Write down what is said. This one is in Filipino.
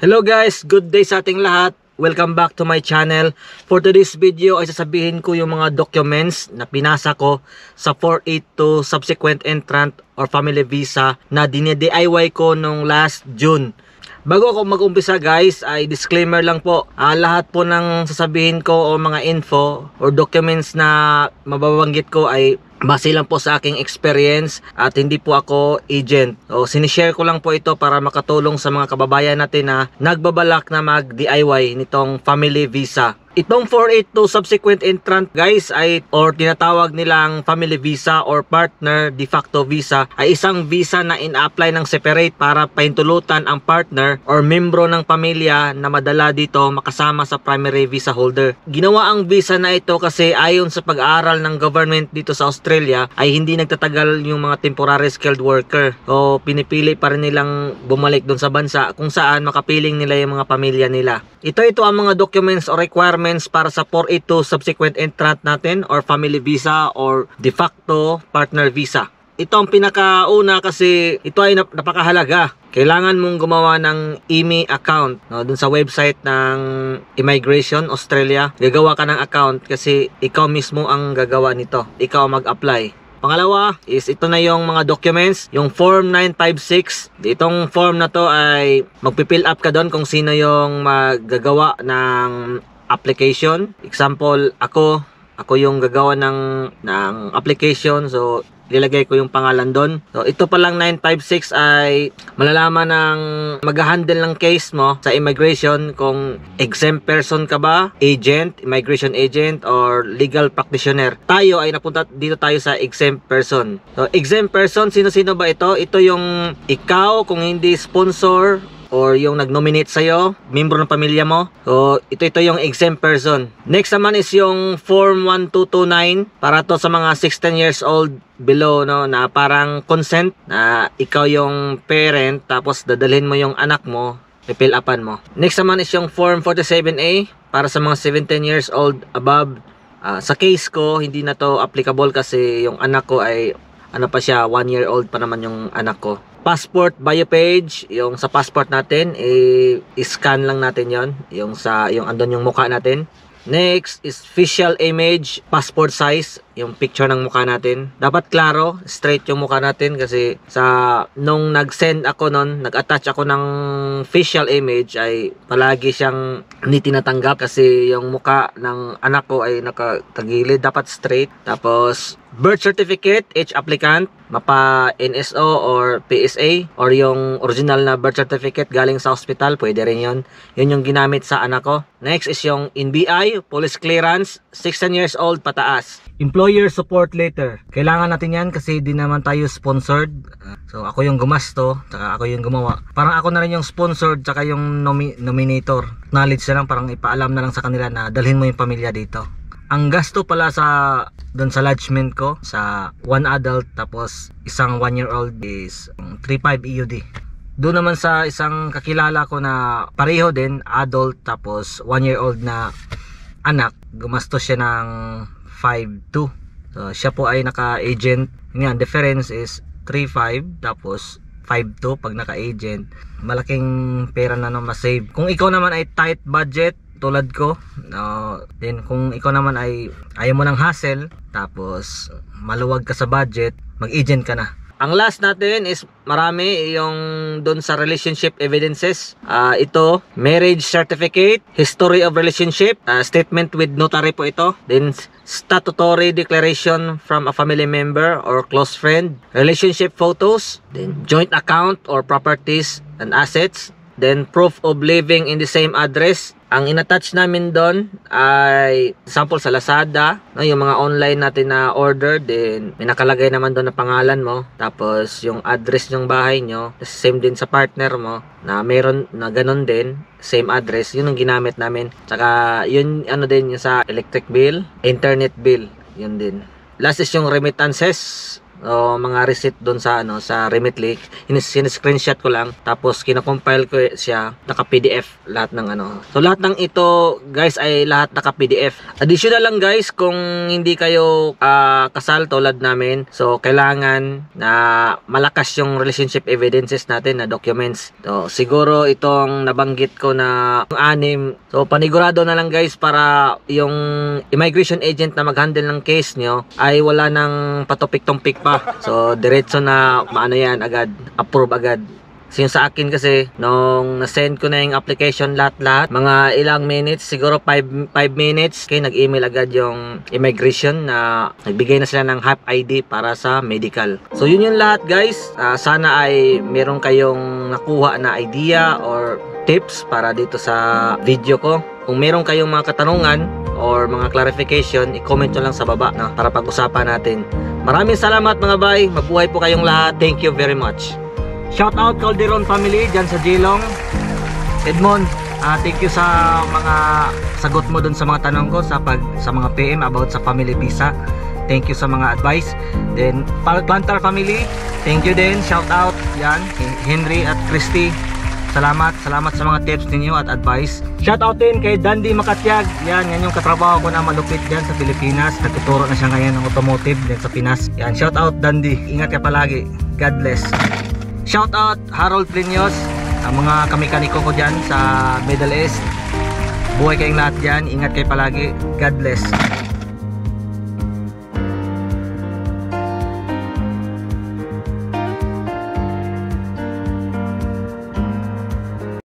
Hello guys, good day sa ating lahat. Welcome back to my channel. For today's video ay sasabihin ko yung mga documents na pinasa ko sa 482 subsequent entrant or family visa na dine-DIY ko nung last June. Bago ako mag-umpisa guys, ay disclaimer lang po. Lahat po ng sasabihin ko o mga info or documents na mababanggit ko ay base lang po sa aking experience at hindi po ako agent. O sinishare ko lang po ito para makatulong sa mga kababayan natin na nagbabalak na mag-DIY nitong family visa. Itong 482 subsequent entrant guys ay or tinatawag nilang family visa or partner de facto visa ay isang visa na in-apply ng separate para pahintulutan ang partner or membro ng pamilya na madala dito makasama sa primary visa holder. Ginawa ang visa na ito kasi ayon sa pag-aaral ng government dito sa Australia ay hindi nagtatagal yung mga temporary skilled worker. O pinipili pa rin nilang bumalik doon sa bansa kung saan makapiling nila yung mga pamilya nila. Ito ang mga documents o requirements para sa 482 subsequent entrant natin or family visa or de facto partner visa. Ito ang pinakauna kasi ito ay napakahalaga. Kailangan mong gumawa ng IMI account dun sa website ng Immigration Australia. Gagawa ka ng account kasi ikaw mismo ang gagawa nito. Ikaw mag-apply. Pangalawa is ito na yung mga documents, yung Form 956. Itong form na to ay magpipill up ka doon kung sino yung maggagawa ng application. Example, ako yung gagawa ng application. So, ilagay ko yung pangalan doon. So, ito palang 956 ay malalaman ng mag-handle ng case mo sa immigration kung exempt person ka ba, agent, immigration agent, or legal practitioner. Tayo ay napunta dito tayo sa exempt person. So, exempt person, sino-sino ba ito? Ito yung ikaw, kung hindi sponsor, or yung nag-nominate sa'yo, membro ng pamilya mo. So, ito yung exempt person. Next naman is yung Form 1229 para to sa mga 16 years old below, no, na parang consent na ikaw yung parent tapos dadalhin mo yung anak mo, i-fill upan mo. Next naman is yung Form 47A para sa mga 17 years old above. Sa case ko, hindi na to applicable kasi yung anak ko ay ano pa siya, 1 year old pa naman yung anak ko. Passport bio page, yung sa passport natin i-scan lang natin yung andon yung mukha natin. Next is facial image, passport size, yung picture ng mukha natin. Dapat klaro, straight yung mukha natin kasi nung nag-send ako nag-attach ako ng facial image ay palagi siyang hindi tinatanggap kasi yung mukha ng anak ko ay nakatagilid, dapat straight. Tapos birth certificate, each applicant, mapa NSO or PSA or yung original na birth certificate galing sa hospital, pwede rin yun. Yun yung ginamit sa anak ko. Next is yung NBI, police clearance, 16 years old pataas. Employer support letter. Kailangan natin yan kasi di naman tayo sponsored. So ako yung gumasto, tsaka ako yung gumawa. Parang ako na rin yung sponsored, tsaka yung nominator. Knowledge na lang, parang ipaalam na lang sa kanila na dalhin mo yung pamilya dito. Ang gasto pala doon sa lodgement ko sa 1 adult tapos isang 1 year old is 3.5 EUD. Doon naman sa isang kakilala ko na pareho din, adult tapos 1 year old na anak, gumastos siya ng 5.2. So siya po ay naka-agent. Yan, difference is 3.5 tapos 5.2 pag naka-agent. Malaking pera na ma-save. Kung ikaw naman ay tight budget tulad ko, then kung ikaw naman ay ayaw mo ng hassle tapos maluwag ka sa budget, mag-agent ka na. Ang last natin is marami yung doon sa relationship evidences. Ito, marriage certificate, history of relationship, statement with notary po ito. Then statutory declaration from a family member or close friend, relationship photos, then joint account or properties and assets, then proof of living in the same address. Ang inattach namin doon ay sample sa Lazada, no, yung mga online natin na order, then may nakalagay naman doon na pangalan mo, tapos yung address ng bahay nyo, same din sa partner mo, na meron na ganun din, same address, yun ang ginamit namin. Tsaka yun ano din yung sa electric bill, internet bill, yun din. Last is yung remittances, mga receipt doon sa sa Remitly. Screenshot ko lang, tapos kina-compile ko siya, naka-PDF lahat ng So lahat ng ito guys ay lahat naka-PDF. Additional lang guys, kung hindi kayo kasal tulad namin, so kailangan na malakas yung relationship evidences natin na documents. So siguro itong nabanggit ko na 6, so panigurado na lang guys para yung immigration agent na mag-handle ng case nyo ay wala nang patupik-tumpik pa. So diretso na maano yan agad, approve agad. So yung sa akin kasi, nung na-send ko na yung application lahat-lahat, mga ilang minutes, siguro 5 minutes, okay, nag-email agad yung immigration na nagbigay na sila ng HAP ID para sa medical. So yun yung lahat guys. Sana ay meron kayong nakuha na idea or tips para dito sa video ko. Kung meron kayong mga katanungan or mga clarification, i-comment nyo lang sa baba para pag-usapan natin. Maraming salamat mga bay. Mabuhay po kayong lahat. Thank you very much. Shout out Calderon family dyan sa Geelong. Edmond, thank you sa mga sagot mo dun sa mga tanong ko sa mga PM about sa family visa. Thank you sa mga advice. Then Plantar family, thank you din. Shout out yan, Henry at Christy. Salamat sa mga tips ninyo at advice. Shout out din kay Dandy Makatyag. Yan yung katrabaho ko na malupit dyan sa Pilipinas. Nagtuturo na siya ngayon ng automotive dyan sa Pinas. Yan, shout out Dandy. Ingat ka palagi. God bless. Shout out Harold Prinyos, ang mga kamekaniko ko dyan sa Middle East. Buhay kayong lahat dyan. Ingat kayo palagi. God bless.